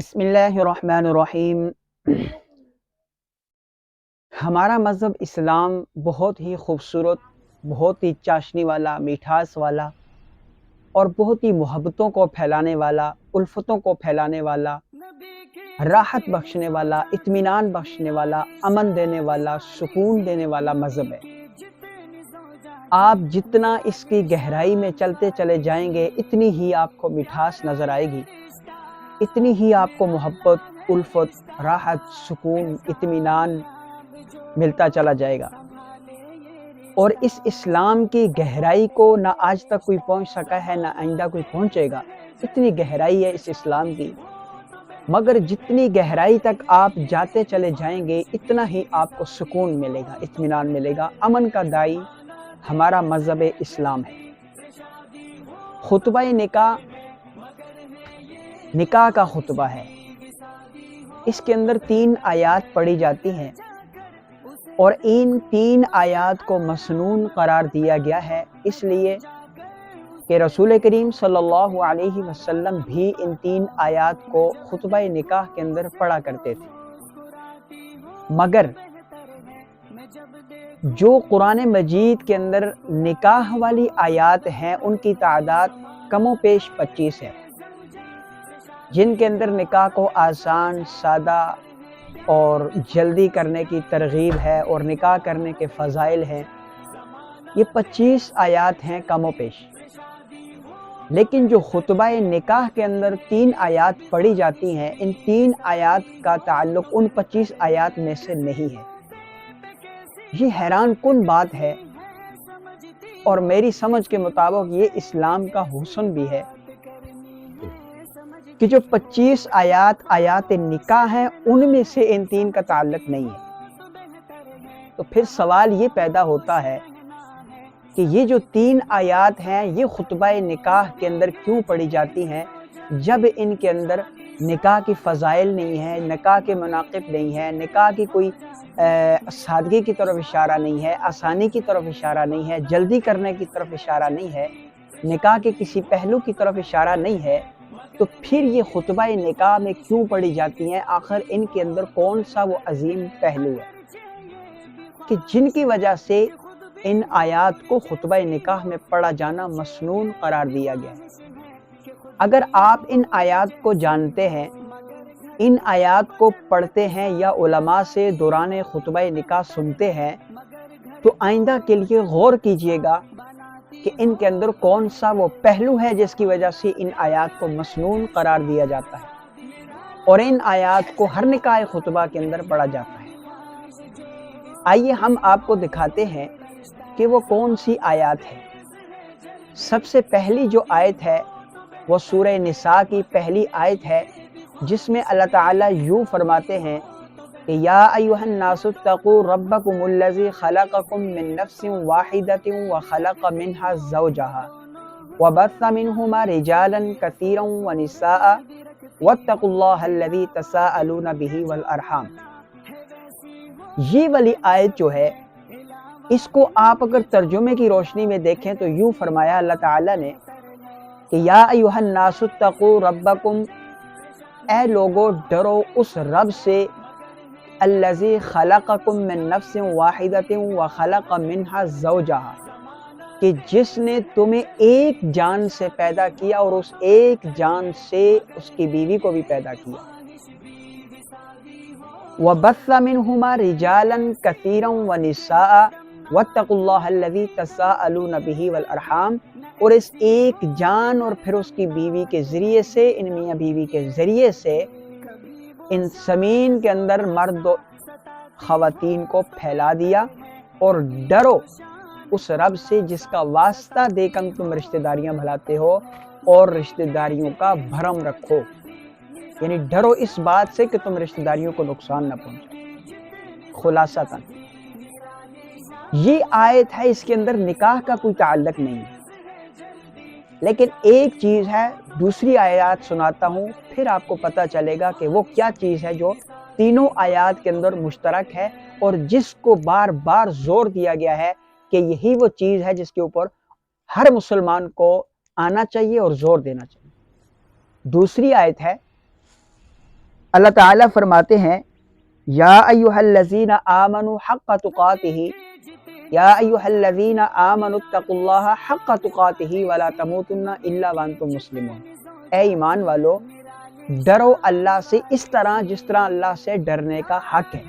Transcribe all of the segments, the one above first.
بسم اللہ الرحمن الرحیم۔ ہمارا مذہب اسلام بہت ہی خوبصورت، بہت ہی چاشنی والا، میٹھاس والا اور بہت ہی محبتوں کو پھیلانے والا، الفتوں کو پھیلانے والا، راحت بخشنے والا، اطمینان بخشنے والا، امن دینے والا، سکون دینے والا مذہب ہے۔ آپ جتنا اس کی گہرائی میں چلتے چلے جائیں گے اتنی ہی آپ کو مٹھاس نظر آئے گی، اتنی ہی آپ کو محبت، الفت، راحت، سکون، اطمینان ملتا چلا جائے گا۔ اور اس اسلام کی گہرائی کو نہ آج تک کوئی پہنچ سکا ہے، نہ آئندہ کوئی پہنچے گا۔ اتنی گہرائی ہے اس اسلام کی، مگر جتنی گہرائی تک آپ جاتے چلے جائیں گے اتنا ہی آپ کو سکون ملے گا، اطمینان ملے گا۔ امن کا دائی ہمارا مذہب اسلام ہے۔ خطبہ نکاح کا خطبہ ہے۔ اس کے اندر 3 آیات پڑھی جاتی ہیں اور ان 3 آیات کو مسنون قرار دیا گیا ہے، اس لیے کہ رسول کریم صلی اللہ علیہ وسلم بھی ان 3 آیات کو خطبہ نکاح کے اندر پڑھا کرتے تھے۔ مگر جو قرآن مجید کے اندر نکاح والی آیات ہیں ان کی تعداد کم و بیش 25 ہے، جن کے اندر نکاح کو آسان، سادہ اور جلدی کرنے کی ترغیب ہے اور نکاح کرنے کے فضائل ہیں۔ یہ 25 آیات ہیں کم و بیش، لیکن جو خطبہ نکاح کے اندر 3 آیات پڑھی جاتی ہیں، ان 3 آیات کا تعلق ان 25 آیات میں سے نہیں ہے۔ یہ حیران کن بات ہے، اور میری سمجھ کے مطابق یہ اسلام کا حسن بھی ہے کہ جو 25 آیات نکاح ہیں ان میں سے ان 3 کا تعلق نہیں ہے۔ تو پھر سوال یہ پیدا ہوتا ہے کہ یہ جو 3 آیات ہیں یہ خطبہ نکاح کے اندر کیوں پڑھی جاتی ہیں، جب ان کے اندر نکاح کی فضائل نہیں ہے، نکاح کے مناقب نہیں ہے، نکاح کی کوئی سادگی کی طرف اشارہ نہیں ہے، آسانی کی طرف اشارہ نہیں ہے، جلدی کرنے کی طرف اشارہ نہیں ہے، نکاح کے کسی پہلو کی طرف اشارہ نہیں ہے، تو پھر یہ خطبہ نکاح میں کیوں پڑھی جاتی ہیں؟ آخر ان کے اندر کون سا وہ عظیم پہلو ہے کہ جن کی وجہ سے ان آیات کو خطبہ نکاح میں پڑھا جانا مسنون قرار دیا گیا ہے؟ اگر آپ ان آیات کو جانتے ہیں، ان آیات کو پڑھتے ہیں یا علماء سے دوران خطبہ نکاح سنتے ہیں، تو آئندہ کے لیے غور کیجئے گا کہ ان کے اندر کون سا وہ پہلو ہے جس کی وجہ سے ان آیات کو مسنون قرار دیا جاتا ہے اور ان آیات کو ہر نکاح خطبہ کے اندر پڑھا جاتا ہے۔ آئیے ہم آپ کو دکھاتے ہیں کہ وہ کون سی آیات ہے۔ سب سے پہلی جو آیت ہے وہ سورہ نساء کی پہلی آیت ہے، جس میں اللہ تعالیٰ یوں فرماتے ہیں کہ یا ایھا الناس اتقوا ربکم الذی خلقکم من نفس واحدۃ وخلق منها زوجہا وبث منہما رجالا کثیرا ونساء واتقوا اللہ الذی تساءلون بہ والارحام۔ یہ والی آیت جو ہے، اس کو آپ اگر ترجمے کی روشنی میں دیکھیں تو یوں فرمایا اللہ تعالیٰ نے کہ یا ایھا الناس اتقوا ربکم، اے لوگو ڈرو اس رب سے، الذی خلقکم من نفس واحدۃ وخلق منها زوجہا، کہ جس نے تمہیں ایک جان سے پیدا کیا اور اس ایک جان سے اس کی بیوی کو بھی پیدا کیا۔ وَبَثَّ مِنْهُمَا رِجَالًا كَثِيرًا وَنِسَاءً وَاتَّقُوا اللَّهَ الَّذِي تَسَاءَلُونَ بِهِ وَالْأَرْحَامَ، اور اس ایک جان اور پھر اس کی بیوی کے ذریعے سے، ان میاں بیوی کے ذریعے سے ان زمین کے اندر مرد و خواتین کو پھیلا دیا، اور ڈرو اس رب سے جس کا واسطہ دے کر تم رشتہ داریاں بھلاتے ہو اور رشتہ داریوں کا بھرم رکھو، یعنی ڈرو اس بات سے کہ تم رشتہ داریوں کو نقصان نہ پہنچاؤ۔ خلاصتاً یہ آیت ہے، اس کے اندر نکاح کا کوئی تعلق نہیں ہے، لیکن ایک چیز ہے، دوسری آیات سناتا ہوں پھر آپ کو پتہ چلے گا کہ وہ کیا چیز ہے جو تینوں آیات کے اندر مشترک ہے اور جس کو بار بار زور دیا گیا ہے کہ یہی وہ چیز ہے جس کے اوپر ہر مسلمان کو آنا چاہیے اور زور دینا چاہیے۔ دوسری آیت ہے اللہ تعالیٰ فرماتے ہیں یا ایھا الذین آمنوا حق تقاتہ، یا ایھا الذین آمنوا اتقوا اللہ حق تقاتہ ولا تموتن الا وانتم مسلمون، اے ایمان والو ڈرو اللہ سے اس طرح جس طرح اللہ سے ڈرنے کا حق ہے۔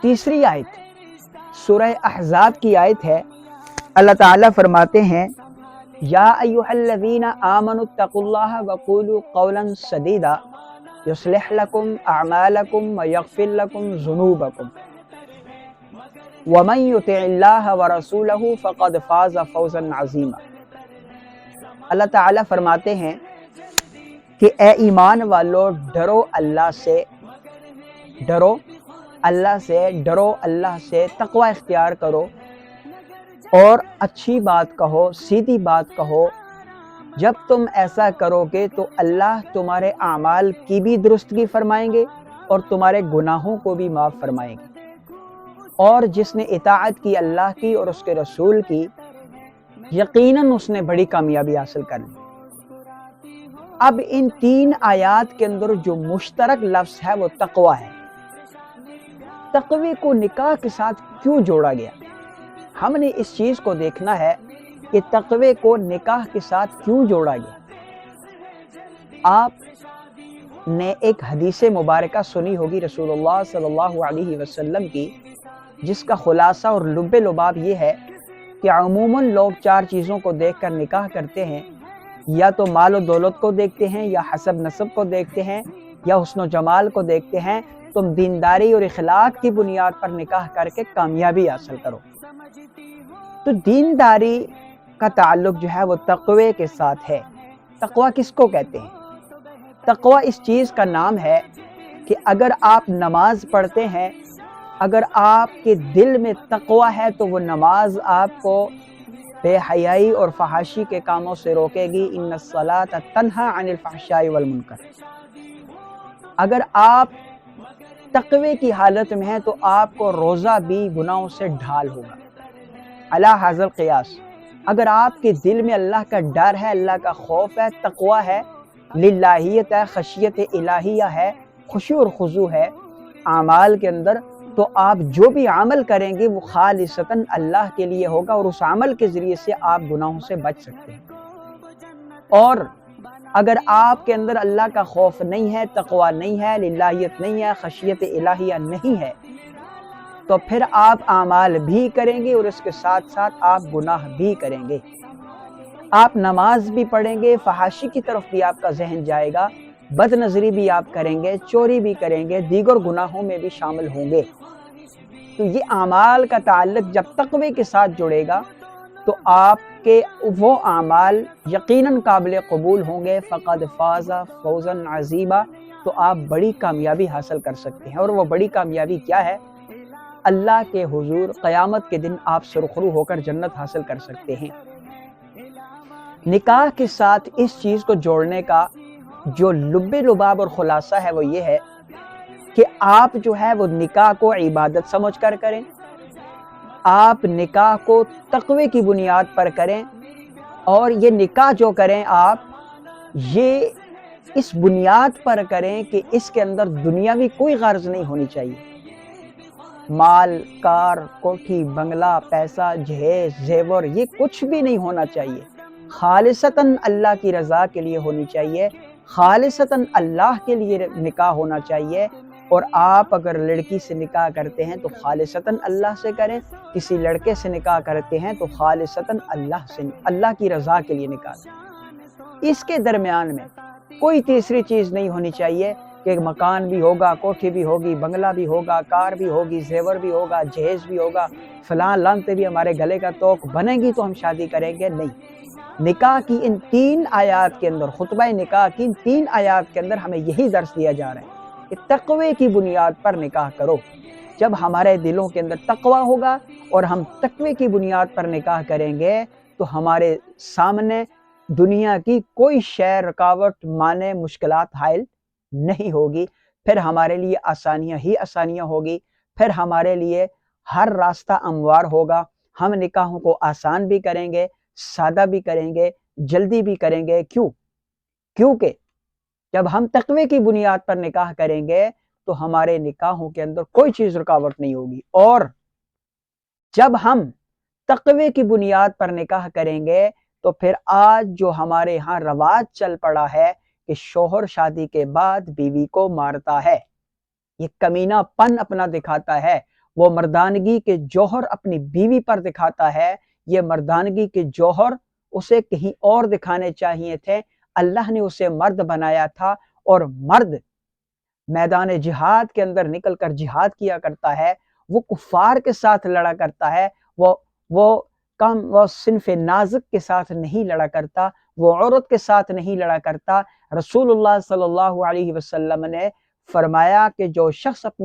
تیسری آیت سورہ احزاب کی آیت ہے، اللہ تعالیٰ فرماتے ہیں یا ایھا الذین آمنوا اتقوا اللہ وقولوا قولا سدیدا یصلح لکم اعمالکم ویغفر لکم ذنوبکم ومن یطع اللہ ورسولہ فقد فاز فوزا عظیما۔ اللہ تعالیٰ فرماتے ہیں کہ اے ایمان والو ڈرو اللہ سے، ڈرو اللہ سے، ڈرو اللہ سے، تقوی اختیار کرو اور اچھی بات کہو، سیدھی بات کہو۔ جب تم ایسا کرو گے تو اللہ تمہارے اعمال کی بھی درستگی فرمائیں گے اور تمہارے گناہوں کو بھی معاف فرمائیں گے، اور جس نے اطاعت کی اللہ کی اور اس کے رسول کی یقیناً اس نے بڑی کامیابی حاصل کر لی۔ اب ان تین آیات کے اندر جو مشترک لفظ ہے وہ تقوی ہے۔ تقوی کو نکاح کے ساتھ کیوں جوڑا گیا؟ ہم نے اس چیز کو دیکھنا ہے کہ تقوی کو نکاح کے ساتھ کیوں جوڑا گیا۔ آپ نے ایک حدیث مبارکہ سنی ہوگی رسول اللہ صلی اللہ علیہ وسلم کی، جس کا خلاصہ اور لب لباب یہ ہے کہ عموماً لوگ چار چیزوں کو دیکھ کر نکاح کرتے ہیں، یا تو مال و دولت کو دیکھتے ہیں، یا حسب نسب کو دیکھتے ہیں، یا حسن و جمال کو دیکھتے ہیں۔ تم دینداری اور اخلاق کی بنیاد پر نکاح کر کے کامیابی حاصل کرو۔ تو دینداری کا تعلق جو ہے وہ تقوی کے ساتھ ہے۔ تقوی کس کو کہتے ہیں؟ تقوی اس چیز کا نام ہے کہ اگر آپ نماز پڑھتے ہیں، اگر آپ کے دل میں تقوی ہے تو وہ نماز آپ کو بے حیائی اور فحاشی کے کاموں سے روکے گی۔ ان الصلاۃ تنہی عن الفحشاء والمنکر۔ اگر آپ تقوی کی حالت میں ہیں تو آپ کو روزہ بھی گناہوں سے ڈھال ہوگا۔ علی ھذا القیاس اگر آپ کے دل میں اللہ کا ڈر ہے، اللہ کا خوف ہے، تقوی ہے، للہیت ہے، خشیت الہیہ ہے، خشوع اور خضوع ہے اعمال کے اندر، تو آپ جو بھی عمل کریں گے وہ خالصتاً اللہ کے لیے ہوگا، اور اس عمل کے ذریعے سے آپ گناہوں سے بچ سکتے ہیں۔ اور اگر آپ کے اندر اللہ کا خوف نہیں ہے، تقوی نہیں ہے، للہیت نہیں ہے، خشیت الہیہ نہیں ہے، تو پھر آپ اعمال بھی کریں گے اور اس کے ساتھ ساتھ آپ گناہ بھی کریں گے۔ آپ نماز بھی پڑھیں گے، فحاشی کی طرف بھی آپ کا ذہن جائے گا، بد نظری بھی آپ کریں گے، چوری بھی کریں گے، دیگر گناہوں میں بھی شامل ہوں گے۔ تو یہ اعمال کا تعلق جب تقوی کے ساتھ جڑے گا تو آپ کے وہ اعمال یقیناً قابل قبول ہوں گے۔ فقد فاز فوزا عظیما، تو آپ بڑی کامیابی حاصل کر سکتے ہیں۔ اور وہ بڑی کامیابی کیا ہے؟ اللہ کے حضور قیامت کے دن آپ سرخرو ہو کر جنت حاصل کر سکتے ہیں۔ نکاح کے ساتھ اس چیز کو جوڑنے کا جو لب لباب اور خلاصہ ہے وہ یہ ہے کہ آپ جو ہے وہ نکاح کو عبادت سمجھ کر کریں، آپ نکاح کو تقوی کی بنیاد پر کریں، اور یہ نکاح جو کریں آپ یہ اس بنیاد پر کریں کہ اس کے اندر دنیاوی کوئی غرض نہیں ہونی چاہیے۔ مال، کار، کوٹھی، بنگلہ، پیسہ، جہیز، زیور، یہ کچھ بھی نہیں ہونا چاہیے۔ خالصتاً اللہ کی رضا کے لیے ہونی چاہیے، خالصتاً اللہ کے لیے نکاح ہونا چاہیے۔ اور آپ اگر لڑکی سے نکاح کرتے ہیں تو خالصتاً اللہ سے کریں، کسی لڑکے سے نکاح کرتے ہیں تو خالصتاً اللہ کی رضا کے لیے نکاح کریں۔ اس کے درمیان میں کوئی تیسری چیز نہیں ہونی چاہیے کہ مکان بھی ہوگا، کوٹھی بھی ہوگی، بنگلہ بھی ہوگا، کار بھی ہوگی، زیور بھی ہوگا، جہیز بھی ہوگا، فلاں لانتے بھی ہمارے گلے کا توق بنے گی تو ہم شادی کریں گے، نہیں۔ نکاح کی ان تین آیات کے اندر، خطبہ نکاح کی ان تین آیات کے اندر ہمیں یہی درس دیا جا رہا ہے کہ تقوی کی بنیاد پر نکاح کرو۔ جب ہمارے دلوں کے اندر تقوی ہوگا اور ہم تقوی کی بنیاد پر نکاح کریں گے تو ہمارے سامنے دنیا کی کوئی شے رکاوٹ، مانع، مشکلات حائل نہیں ہوگی۔ پھر ہمارے لیے آسانیاں ہی آسانیاں ہوگی، پھر ہمارے لیے ہر راستہ ہموار ہوگا۔ ہم نکاحوں کو آسان بھی کریں گے، سادہ بھی کریں گے، جلدی بھی کریں گے۔ کیونکہ جب ہم تقوی کی بنیاد پر نکاح کریں گے تو ہمارے نکاحوں کے اندر کوئی چیز رکاوٹ نہیں ہوگی. اور جب ہم تقوی کی بنیاد پر نکاح کریں گے تو پھر آج جو ہمارے ہاں رواج چل پڑا ہے کہ شوہر شادی کے بعد بیوی کو مارتا ہے، یہ کمینہ پن اپنا دکھاتا ہے، وہ مردانگی کے جوہر اپنی بیوی پر دکھاتا ہے. یہ مردانگی کے جوہر اسے کہیں اور دکھانے چاہیے تھے. اللہ نے اسے مرد بنایا تھا، اور مرد میدان جہاد کے اندر نکل کر جہاد کیا کرتا ہے، وہ کفار کے ساتھ لڑا کرتا ہے، وہ صنف نازک کے ساتھ نہیں لڑا کرتا، وہ عورت کے ساتھ نہیں لڑا کرتا. رسول اللہ صلی اللہ علیہ وسلم نے فرمایا کہ جو شخص اپنی